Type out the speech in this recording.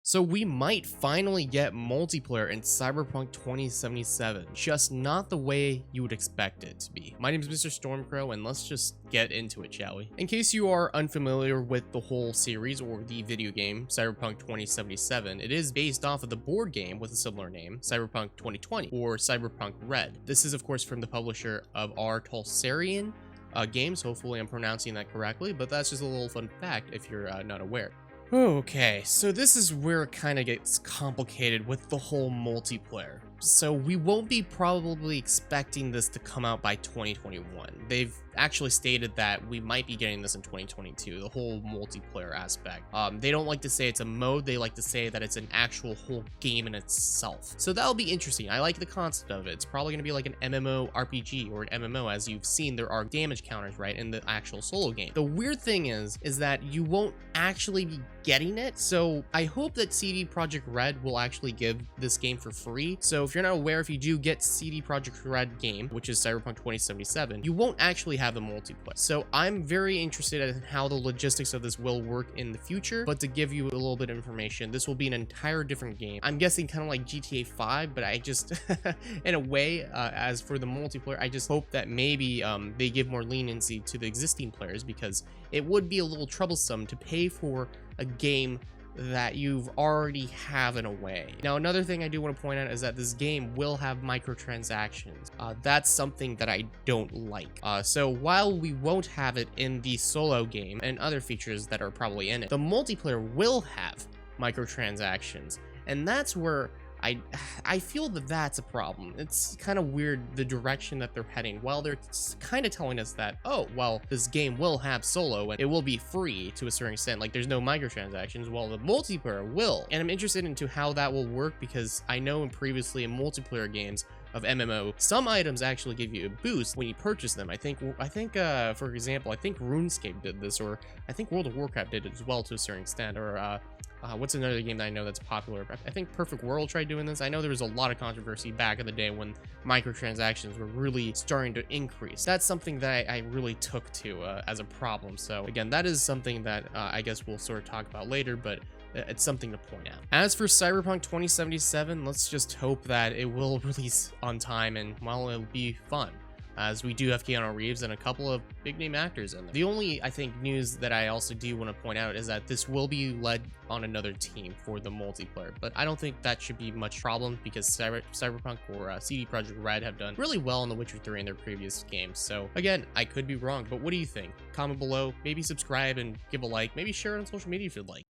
So we might finally get multiplayer in Cyberpunk 2077, just not the way you would expect it to be. My name is MrStormCrow, and let's just get into it, shall we? In case you are unfamiliar with the whole series or the video game, Cyberpunk 2077, it is based off of the board game with a similar name, Cyberpunk 2020, or Cyberpunk Red. This is, of course, from the publisher of our Tulsarian games. Hopefully I'm pronouncing that correctly, but that's just a little fun fact if you're not aware. Okay, so this is where it kind of gets complicated with the whole multiplayer. So we won't be probably expecting this to come out by 2021. They've actually stated that we might be getting this in 2022, the whole multiplayer aspect. They don't like to say it's a mode, they like to say that it's an actual whole game in itself. So that'll be interesting. I like the concept of it. It's probably going to be like an MMO RPG or an MMO. As you've seen, there are damage counters, right, in the actual solo game. The weird thing is that you won't actually be getting it. So I hope that CD Projekt Red will actually give this game for free. So if you're not aware, if you do get CD Projekt Red game, which is Cyberpunk 2077, you won't actually have the multiplayer. So I'm very interested in how the logistics of this will work in the future. But to give you a little bit of information, this will be an entire different game. I'm guessing kind of like GTA 5, but I just, in a way, as for the multiplayer, I just hope that maybe they give more leniency to the existing players, because it would be a little troublesome to pay for a game that you've already have in a way. Now, another thing I do want to point out is that this game will have microtransactions. That's something that I don't like. So while we won't have it in the solo game and other features that are probably in it, the multiplayer will have microtransactions, and that's where I feel that that's a problem. It's kind of weird the direction that they're heading. While they're kind of telling us that, oh, well, this game will have solo and it will be free to a certain extent, like there's no microtransactions, while the multiplayer will. And I'm interested into how that will work, because I know previously in multiplayer games of MMO, some items actually give you a boost when you purchase them. I think for example, I think RuneScape did this, or I think World of Warcraft did it as well to a certain extent, or what's another game that I know that's popular? I think Perfect World tried doing this. I know there was a lot of controversy back in the day when microtransactions were really starting to increase. That's something that I really took to as a problem. So again, that is something that I guess we'll sort of talk about later, but it's something to point out. As for Cyberpunk 2077, let's just hope that it will release on time, and well, it'll be fun, as we do have Keanu Reeves and a couple of big name actors in there. The only, I think, news that I also do want to point out is that this will be led on another team for the multiplayer, but I don't think that should be much problem, because Cyberpunk or CD Projekt Red have done really well in The Witcher 3 in their previous games. So again, I could be wrong, but what do you think? Comment below, maybe subscribe and give a like, maybe share it on social media if you'd like.